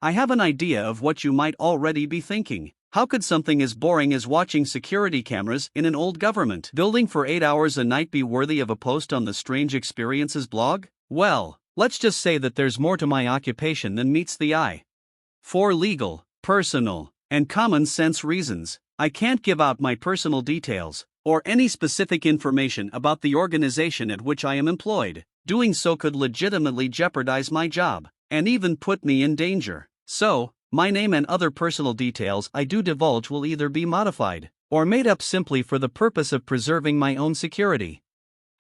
I have an idea of what you might already be thinking. How could something as boring as watching security cameras in an old government building for 8 hours a night be worthy of a post on the Strange Experiences blog? Well, let's just say that there's more to my occupation than meets the eye. For legal, personal, and common sense reasons, I can't give out my personal details, or any specific information about the organization at which I am employed. Doing so could legitimately jeopardize my job, and even put me in danger. So, my name and other personal details I do divulge will either be modified, or made up simply for the purpose of preserving my own security.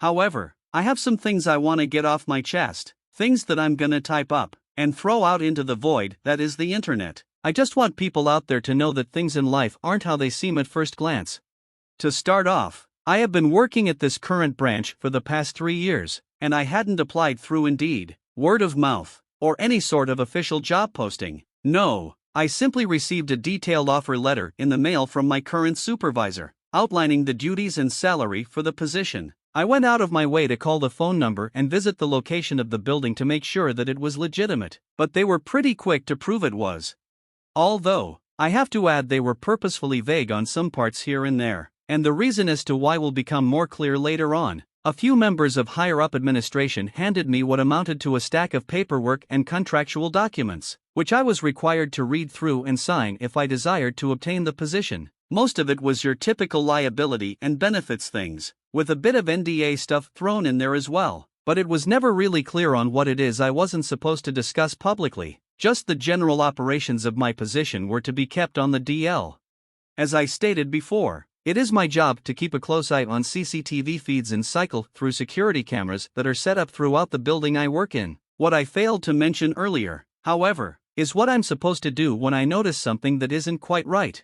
However, I have some things I want to get off my chest, things that I'm gonna type up, and throw out into the void that is the internet. I just want people out there to know that things in life aren't how they seem at first glance. To start off, I have been working at this current branch for the past 3 years, and I hadn't applied through Indeed, word of mouth, or any sort of official job posting. No, I simply received a detailed offer letter in the mail from my current supervisor, outlining the duties and salary for the position. I went out of my way to call the phone number and visit the location of the building to make sure that it was legitimate, but they were pretty quick to prove it was. Although, I have to add they were purposefully vague on some parts here and there, and the reason as to why will become more clear later on. A few members of higher-up administration handed me what amounted to a stack of paperwork and contractual documents, which I was required to read through and sign if I desired to obtain the position. Most of it was your typical liability and benefits things, with a bit of NDA stuff thrown in there as well, but it was never really clear on what it is I wasn't supposed to discuss publicly. Just the general operations of my position were to be kept on the DL. As I stated before, it is my job to keep a close eye on CCTV feeds and cycle through security cameras that are set up throughout the building I work in. What I failed to mention earlier, however, is what I'm supposed to do when I notice something that isn't quite right.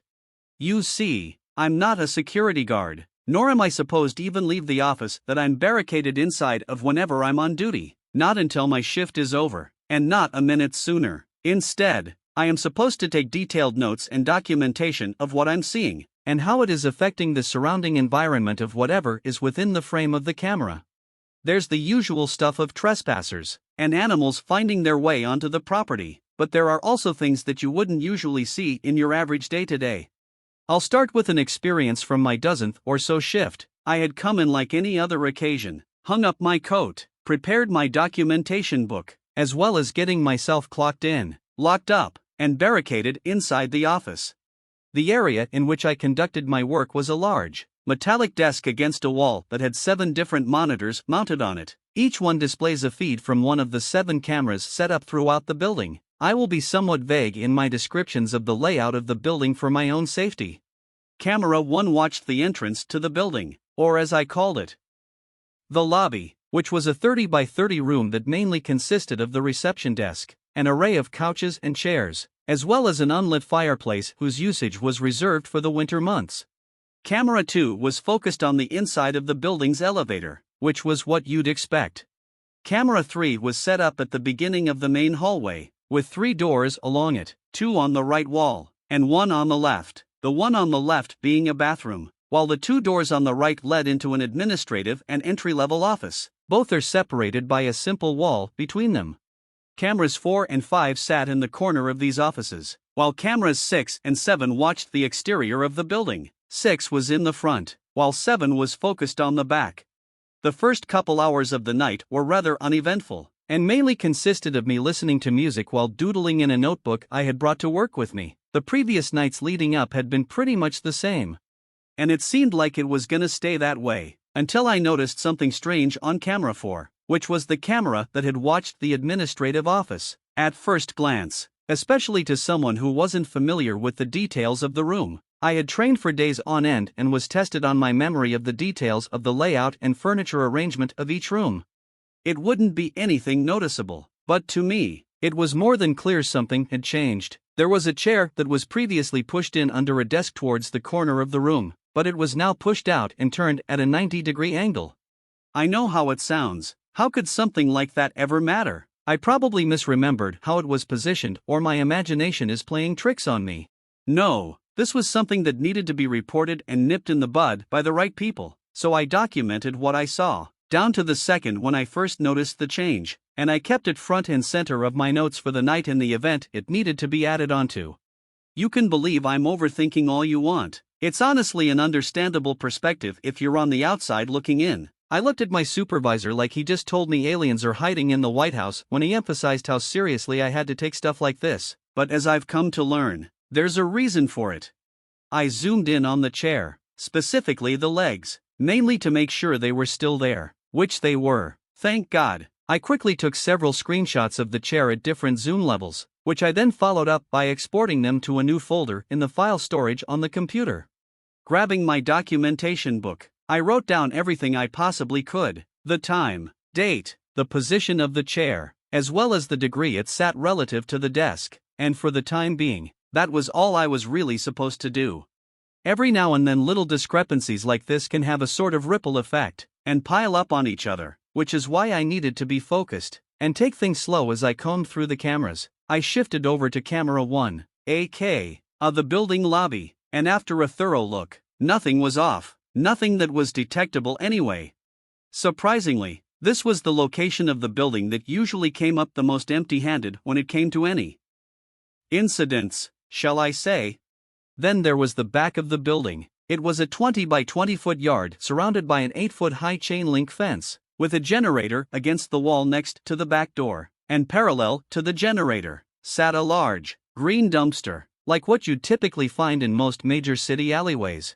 You see, I'm not a security guard, nor am I supposed to even leave the office that I'm barricaded inside of whenever I'm on duty, not until my shift is over, and not a minute sooner. Instead, I am supposed to take detailed notes and documentation of what I'm seeing, and how it is affecting the surrounding environment of whatever is within the frame of the camera. There's the usual stuff of trespassers and animals finding their way onto the property, but there are also things that you wouldn't usually see in your average day-to-day. I'll start with an experience from my dozenth or so shift. I had come in like any other occasion, hung up my coat, prepared my documentation book, as well as getting myself clocked in, locked up, and barricaded inside the office. The area in which I conducted my work was a large, metallic desk against a wall that had 7 different monitors mounted on it. Each one displays a feed from one of the 7 cameras set up throughout the building. I will be somewhat vague in my descriptions of the layout of the building for my own safety. Camera 1 watched the entrance to the building, or as I called it, the lobby, which was a 30 by 30 room that mainly consisted of the reception desk, an array of couches and chairs, as well as an unlit fireplace whose usage was reserved for the winter months. Camera 2 was focused on the inside of the building's elevator, which was what you'd expect. Camera 3 was set up at the beginning of the main hallway, with 3 doors along it, 2 on the right wall, and 1 on the left, the one on the left being a bathroom, while the 2 doors on the right led into an administrative and entry-level office. Both are separated by a simple wall between them. Cameras 4 and 5 sat in the corner of these offices, while cameras 6 and 7 watched the exterior of the building. 6 was in the front, while 7 was focused on the back. The first couple hours of the night were rather uneventful, and mainly consisted of me listening to music while doodling in a notebook I had brought to work with me. The previous nights leading up had been pretty much the same, and it seemed like it was gonna stay that way, until I noticed something strange on camera 4, which was the camera that had watched the administrative office. At first glance, especially to someone who wasn't familiar with the details of the room, I had trained for days on end and was tested on my memory of the details of the layout and furniture arrangement of each room. It wouldn't be anything noticeable, but to me, it was more than clear something had changed. There was a chair that was previously pushed in under a desk towards the corner of the room, but it was now pushed out and turned at a 90-degree angle. I know how it sounds. How could something like that ever matter? I probably misremembered how it was positioned, or my imagination is playing tricks on me. No, this was something that needed to be reported and nipped in the bud by the right people, so I documented what I saw, down to the second when I first noticed the change. and I kept it front and center of my notes for the night in the event it needed to be added onto. You can believe I'm overthinking all you want. It's honestly an understandable perspective if you're on the outside looking in. I looked at my supervisor like he just told me aliens are hiding in the White House when he emphasized how seriously I had to take stuff like this. But as I've come to learn, there's a reason for it. I zoomed in on the chair, specifically the legs, mainly to make sure they were still there, which they were, thank God. I quickly took several screenshots of the chair at different zoom levels, which I then followed up by exporting them to a new folder in the file storage on the computer. Grabbing my documentation book, I wrote down everything I possibly could: the time, date, the position of the chair, as well as the degree it sat relative to the desk, and for the time being, that was all I was really supposed to do. Every now and then little discrepancies like this can have a sort of ripple effect, and pile up on each other, which is why I needed to be focused, and take things slow as I combed through the cameras. I shifted over to camera 1, AK, of the building lobby, and after a thorough look, nothing was off, nothing that was detectable anyway. Surprisingly, this was the location of the building that usually came up the most empty-handed when it came to any incidents, shall I say. Then there was the back of the building. It was a 20 by 20 foot yard surrounded by an 8-foot high chain link fence, with a generator against the wall next to the back door, and parallel to the generator sat a large, green dumpster, like what you'd typically find in most major city alleyways.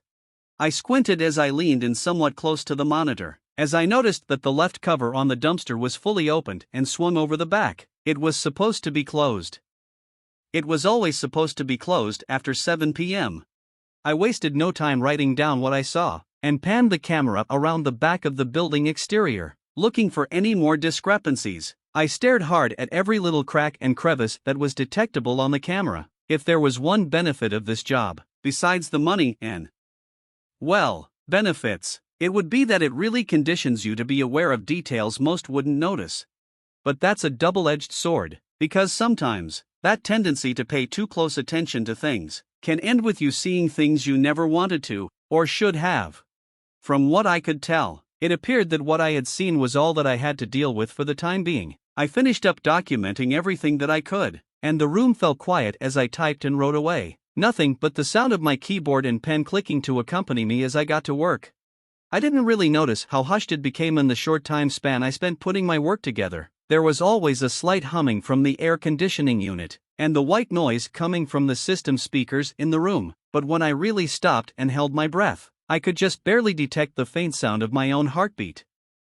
I squinted as I leaned in somewhat close to the monitor, as I noticed that the left cover on the dumpster was fully opened and swung over the back. It was supposed to be closed. It was always supposed to be closed after 7 p.m. I wasted no time writing down what I saw, and panned the camera around the back of the building exterior, looking for any more discrepancies. I stared hard at every little crack and crevice that was detectable on the camera. If there was one benefit of this job, besides the money and, well, benefits, it would be that it really conditions you to be aware of details most wouldn't notice. But that's a double-edged sword, because sometimes, that tendency to pay too close attention to things can end with you seeing things you never wanted to, or should have. From what I could tell, it appeared that what I had seen was all that I had to deal with for the time being. I finished up documenting everything that I could, and the room fell quiet as I typed and wrote away. Nothing but the sound of my keyboard and pen clicking to accompany me as I got to work. I didn't really notice how hushed it became in the short time span I spent putting my work together. There was always a slight humming from the air conditioning unit, and the white noise coming from the system speakers in the room, but when I really stopped and held my breath, I could just barely detect the faint sound of my own heartbeat.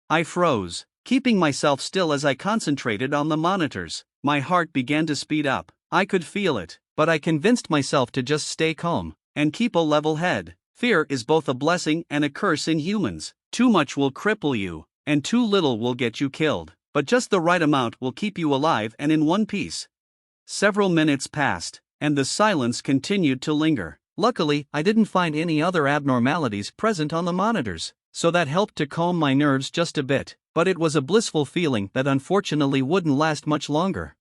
I froze, keeping myself still as I concentrated on the monitors. My heart began to speed up. I could feel it, but I convinced myself to just stay calm and keep a level head. Fear is both a blessing and a curse in humans. Too much will cripple you, and too little will get you killed, but just the right amount will keep you alive and in one piece. Several minutes passed, and the silence continued to linger. Luckily, I didn't find any other abnormalities present on the monitors, so that helped to calm my nerves just a bit, but it was a blissful feeling that unfortunately wouldn't last much longer.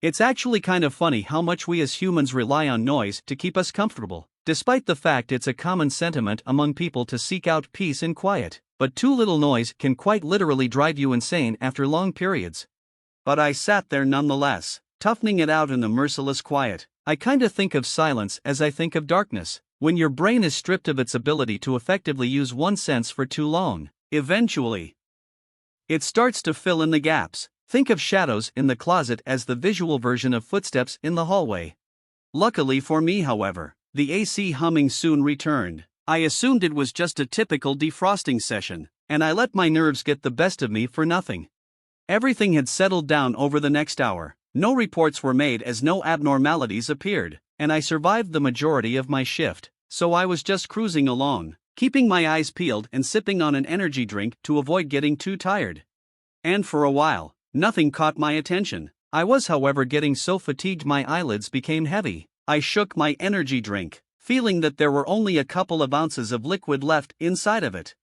It's actually kind of funny how much we as humans rely on noise to keep us comfortable, despite the fact it's a common sentiment among people to seek out peace and quiet, but too little noise can quite literally drive you insane after long periods. But I sat there nonetheless, toughening it out in the merciless quiet. I kinda think of silence as I think of darkness. When your brain is stripped of its ability to effectively use one sense for too long, eventually, it starts to fill in the gaps. Think of shadows in the closet as the visual version of footsteps in the hallway. Luckily for me, however, the AC humming soon returned. I assumed it was just a typical defrosting session, and I let my nerves get the best of me for nothing. Everything had settled down over the next hour. No reports were made as no abnormalities appeared, and I survived the majority of my shift, so I was just cruising along, keeping my eyes peeled and sipping on an energy drink to avoid getting too tired. And for a while, nothing caught my attention. I was, however, getting so fatigued my eyelids became heavy. I shook my energy drink, feeling that there were only a couple of ounces of liquid left inside of it.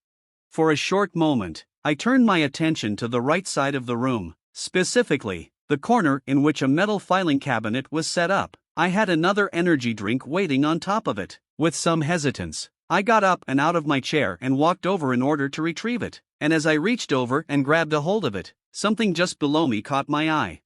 For a short moment, I turned my attention to the right side of the room, specifically, the corner in which a metal filing cabinet was set up. I had another energy drink waiting on top of it. With some hesitance, I got up and out of my chair and walked over in order to retrieve it, and as I reached over and grabbed a hold of it, something just below me caught my eye.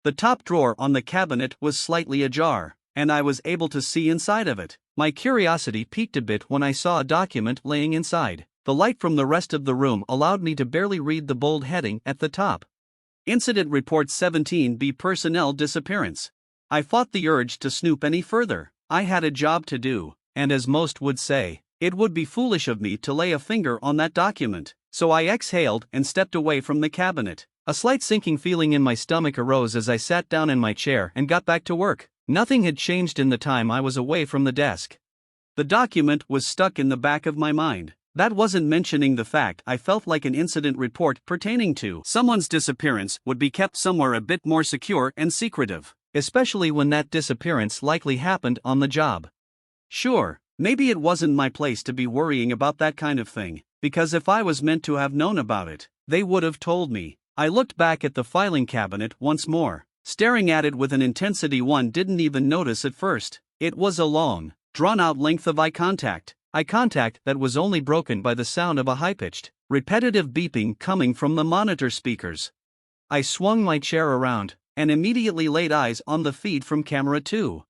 The top drawer on the cabinet was slightly ajar, and I was able to see inside of it. My curiosity piqued a bit when I saw a document laying inside. The light from the rest of the room allowed me to barely read the bold heading at the top. Incident Report 17B Personnel Disappearance. I fought the urge to snoop any further. I had a job to do, and as most would say, it would be foolish of me to lay a finger on that document, so I exhaled and stepped away from the cabinet. A slight sinking feeling in my stomach arose as I sat down in my chair and got back to work. Nothing had changed in the time I was away from the desk. The document was stuck in the back of my mind. That wasn't mentioning the fact I felt like an incident report pertaining to someone's disappearance would be kept somewhere a bit more secure and secretive, especially when that disappearance likely happened on the job. Sure, maybe it wasn't my place to be worrying about that kind of thing, because if I was meant to have known about it, they would have told me. I looked back at the filing cabinet once more, staring at it with an intensity one didn't even notice at first. It was a long, drawn-out length of eye contact that was only broken by the sound of a high-pitched, repetitive beeping coming from the monitor speakers. I swung my chair around, and immediately laid eyes on the feed from camera 2,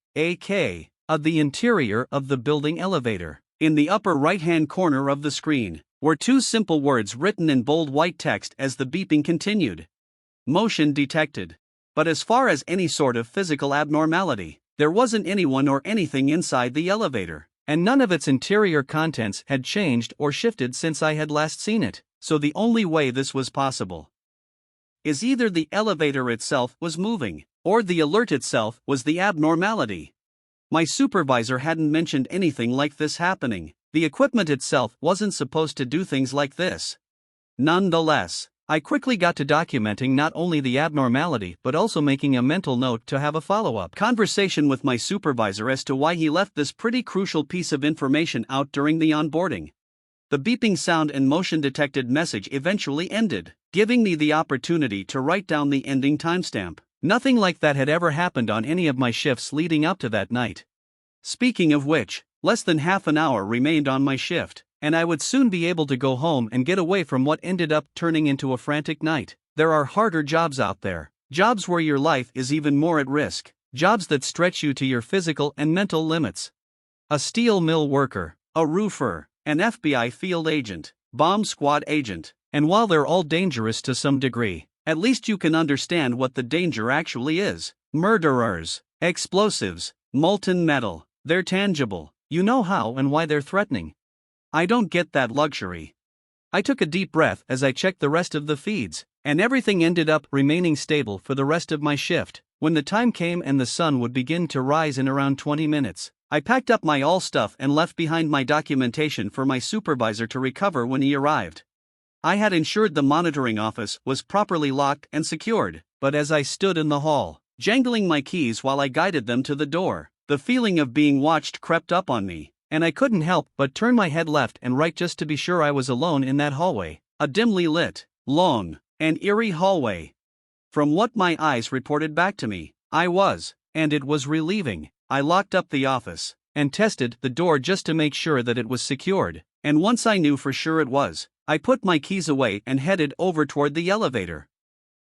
of the interior of the building elevator. In the upper right-hand corner of the screen were two simple words written in bold white text as the beeping continued. Motion detected. But as far as any sort of physical abnormality, there wasn't anyone or anything inside the elevator, and none of its interior contents had changed or shifted since I had last seen it, so the only way this was possible is either the elevator itself was moving, or the alert itself was the abnormality. My supervisor hadn't mentioned anything like this happening. The equipment itself wasn't supposed to do things like this. Nonetheless, I quickly got to documenting not only the abnormality but also making a mental note to have a follow-up conversation with my supervisor as to why he left this pretty crucial piece of information out during the onboarding. The beeping sound and motion-detected message eventually ended, giving me the opportunity to write down the ending timestamp. Nothing like that had ever happened on any of my shifts leading up to that night. Speaking of which, less than half an hour remained on my shift, and I would soon be able to go home and get away from what ended up turning into a frantic night. There are harder jobs out there, jobs where your life is even more at risk, jobs that stretch you to your physical and mental limits. A steel mill worker, a roofer, an FBI field agent, bomb squad agent, and while they're all dangerous to some degree, at least you can understand what the danger actually is. Murderers, explosives, molten metal, they're tangible. You know how and why they're threatening. I don't get that luxury. I took a deep breath as I checked the rest of the feeds, and everything ended up remaining stable for the rest of my shift. When the time came and the sun would begin to rise in around 20 minutes, I packed up my all stuff and left behind my documentation for my supervisor to recover when he arrived. I had ensured the monitoring office was properly locked and secured, but as I stood in the hall, jangling my keys while I guided them to the door, the feeling of being watched crept up on me, and I couldn't help but turn my head left and right just to be sure I was alone in that hallway, a dimly lit, long, and eerie hallway. From what my eyes reported back to me, I was, and it was relieving. I locked up the office, and tested the door just to make sure that it was secured, and once I knew for sure it was, I put my keys away and headed over toward the elevator.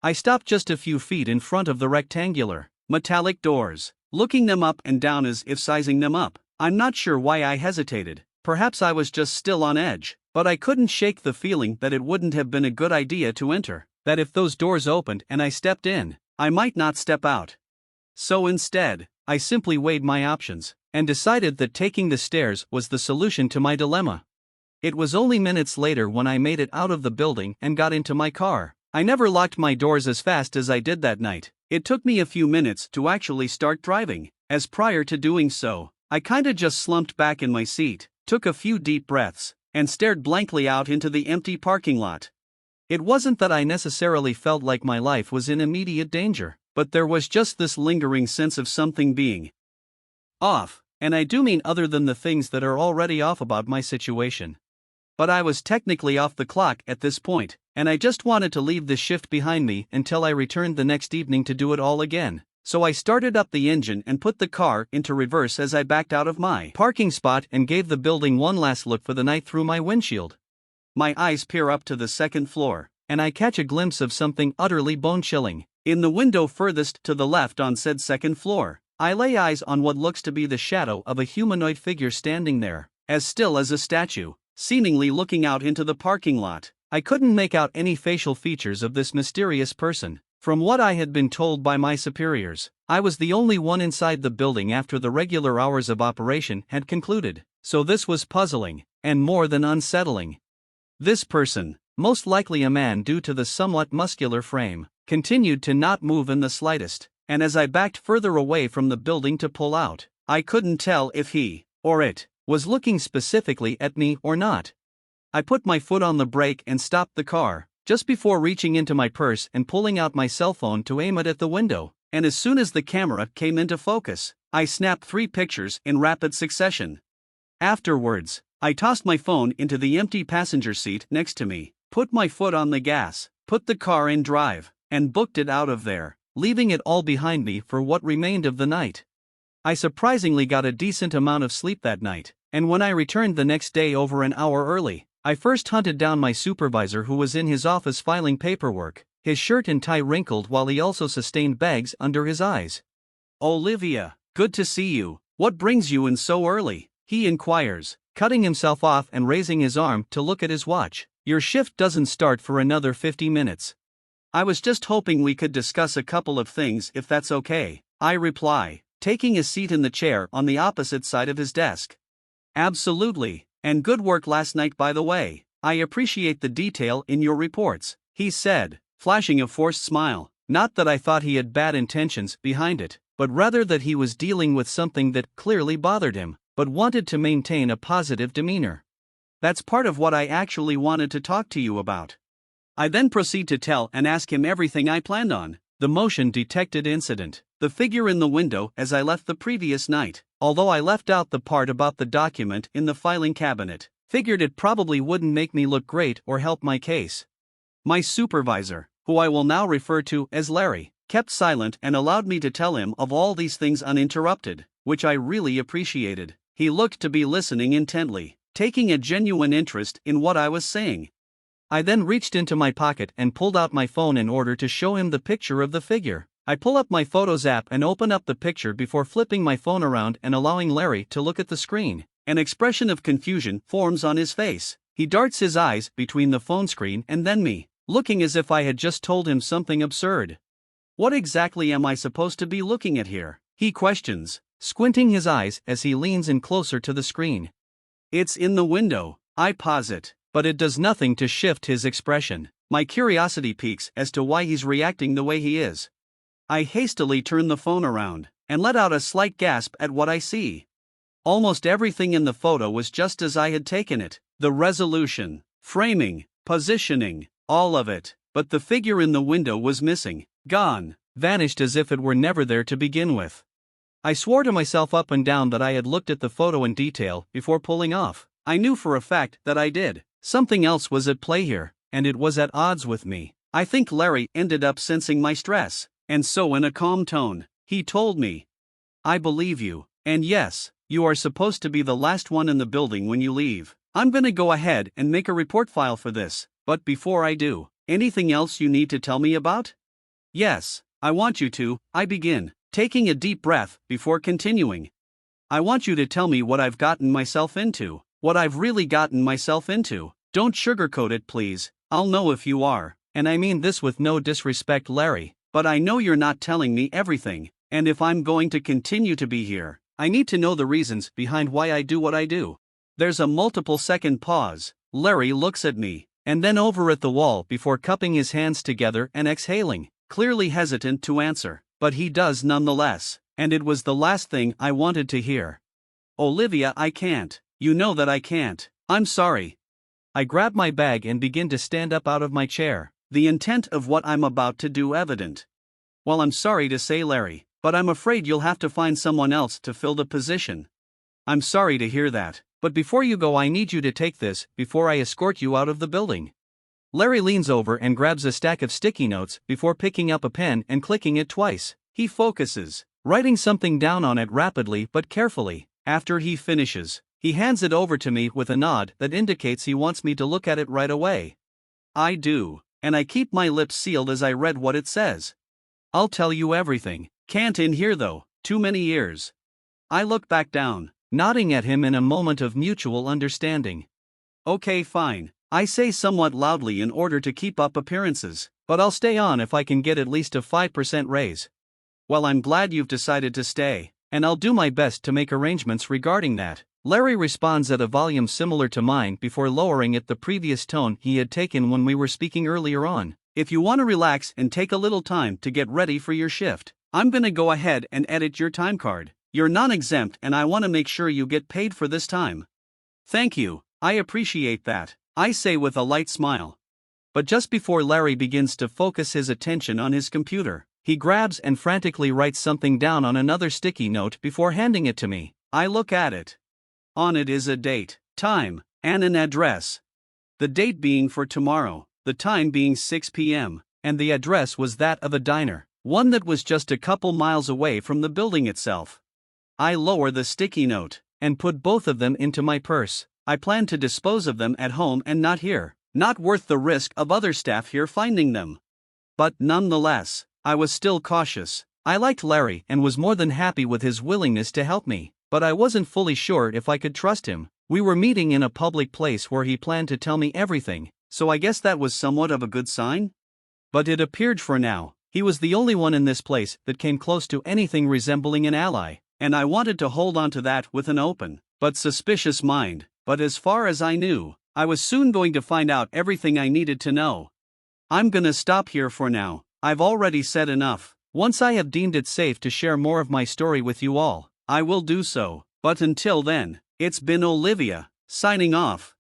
I stopped just a few feet in front of the rectangular, metallic doors, looking them up and down as if sizing them up. I'm not sure why I hesitated, perhaps I was just still on edge, but I couldn't shake the feeling that it wouldn't have been a good idea to enter, that if those doors opened and I stepped in, I might not step out. So instead, I simply weighed my options, and decided that taking the stairs was the solution to my dilemma. It was only minutes later when I made it out of the building and got into my car. I never locked my doors as fast as I did that night. It took me a few minutes to actually start driving, as prior to doing so, I kinda just slumped back in my seat, took a few deep breaths, and stared blankly out into the empty parking lot. It wasn't that I necessarily felt like my life was in immediate danger, but there was just this lingering sense of something being off, and I do mean other than the things that are already off about my situation. But I was technically off the clock at this point, and I just wanted to leave the shift behind me until I returned the next evening to do it all again. So I started up the engine and put the car into reverse as I backed out of my parking spot and gave the building one last look for the night through my windshield. My eyes peer up to the second floor, and I catch a glimpse of something utterly bone-chilling. In the window furthest to the left on said second floor, I lay eyes on what looks to be the shadow of a humanoid figure standing there, as still as a statue, seemingly looking out into the parking lot. I couldn't make out any facial features of this mysterious person. From what I had been told by my superiors, I was the only one inside the building after the regular hours of operation had concluded, so this was puzzling, and more than unsettling. This person, most likely a man due to the somewhat muscular frame, continued to not move in the slightest, and as I backed further away from the building to pull out, I couldn't tell if he, or it, was looking specifically at me or not. I put my foot on the brake and stopped the car, just before reaching into my purse and pulling out my cell phone to aim it at the window, and as soon as the camera came into focus, I snapped 3 pictures in rapid succession. Afterwards, I tossed my phone into the empty passenger seat next to me, put my foot on the gas, put the car in drive, and booked it out of there, leaving it all behind me for what remained of the night. I surprisingly got a decent amount of sleep that night, and when I returned the next day over an hour early, I first hunted down my supervisor who was in his office filing paperwork, his shirt and tie wrinkled while he also sustained bags under his eyes. "Olivia, good to see you. What brings you in so early?" he inquires, cutting himself off and raising his arm to look at his watch. "Your shift doesn't start for another 50 minutes. I was just hoping we could discuss a couple of things if that's okay," I reply, taking a seat in the chair on the opposite side of his desk. "Absolutely, and good work last night by the way. I appreciate the detail in your reports," he said, flashing a forced smile. Not that I thought he had bad intentions behind it, but rather that he was dealing with something that clearly bothered him, but wanted to maintain a positive demeanor. "That's part of what I actually wanted to talk to you about." I then proceed to tell and ask him everything I planned on: the motion detected incident, the figure in the window as I left the previous night, although I left out the part about the document in the filing cabinet, figured it probably wouldn't make me look great or help my case. My supervisor, who I will now refer to as Larry, kept silent and allowed me to tell him of all these things uninterrupted, which I really appreciated. He looked to be listening intently, taking a genuine interest in what I was saying. I then reached into my pocket and pulled out my phone in order to show him the picture of the figure. I pull up my Photos app and open up the picture before flipping my phone around and allowing Larry to look at the screen. An expression of confusion forms on his face. He darts his eyes between the phone screen and then me, looking as if I had just told him something absurd. "What exactly am I supposed to be looking at here?" he questions, squinting his eyes as he leans in closer to the screen. "It's in the window," I posit, but it does nothing to shift his expression. My curiosity piques as to why he's reacting the way he is. I hastily turn the phone around and let out a slight gasp at what I see. Almost everything in the photo was just as I had taken it: the resolution, framing, positioning, all of it, but the figure in the window was missing, gone, vanished as if it were never there to begin with. I swore to myself up and down that I had looked at the photo in detail before pulling off. I knew for a fact that I did. Something else was at play here, and it was at odds with me. I think Larry ended up sensing my stress, and so in a calm tone, he told me, "I believe you, and yes, you are supposed to be the last one in the building when you leave. I'm gonna go ahead and make a report file for this, but before I do, anything else you need to tell me about?" "Yes, I want you to," I begin, taking a deep breath before continuing. "I want you to tell me what I've gotten myself into, what I've really gotten myself into. Don't sugarcoat it, please. I'll know if you are, and I mean this with no disrespect, Larry, but I know you're not telling me everything, and if I'm going to continue to be here, I need to know the reasons behind why I do what I do." There's a multiple second pause. Larry looks at me, and then over at the wall before cupping his hands together and exhaling, clearly hesitant to answer, but he does nonetheless, and it was the last thing I wanted to hear. "Olivia, I can't. You know that I can't. I'm sorry." I grab my bag and begin to stand up out of my chair, the intent of what I'm about to do evident. "Well, I'm sorry to say, Larry, but I'm afraid you'll have to find someone else to fill the position." "I'm sorry to hear that, but before you go I need you to take this before I escort you out of the building." Larry leans over and grabs a stack of sticky notes before picking up a pen and clicking it twice. He focuses, writing something down on it rapidly but carefully. After he finishes, he hands it over to me with a nod that indicates he wants me to look at it right away. I do. and I keep my lips sealed as I read what it says. I'll tell you everything. Can't in here though, too many ears. I look back down, nodding at him in a moment of mutual understanding. Okay, fine, I say somewhat loudly in order to keep up appearances, but I'll stay on if I can get at least a 5% raise. Well, I'm glad you've decided to stay, and I'll do my best to make arrangements regarding that. Larry responds at a volume similar to mine before lowering it the previous tone he had taken when we were speaking earlier on. If you want to relax and take a little time to get ready for your shift, I'm gonna go ahead and edit your time card. You're non-exempt and I want to make sure you get paid for this time. Thank you, I appreciate that, I say with a light smile. But just before Larry begins to focus his attention on his computer, he grabs and frantically writes something down on another sticky note before handing it to me. I look at it. On it is a date, time, and an address. The date being for tomorrow, the time being 6 p.m., and the address was that of a diner, one that was just a couple miles away from the building itself. I lower the sticky note and put both of them into my purse. I plan to dispose of them at home and not here. Not worth the risk of other staff here finding them. But nonetheless, I was still cautious. I liked Larry and was more than happy with his willingness to help me, but I wasn't fully sure if I could trust him. We were meeting in a public place where he planned to tell me everything, so I guess that was somewhat of a good sign? But it appeared for now, he was the only one in this place that came close to anything resembling an ally, and I wanted to hold on to that with an open, but suspicious mind. But as far as I knew, I was soon going to find out everything I needed to know. I'm gonna stop here for now. I've already said enough. Once I have deemed it safe to share more of my story with you all, I will do so. But until then, it's been Olivia, signing off.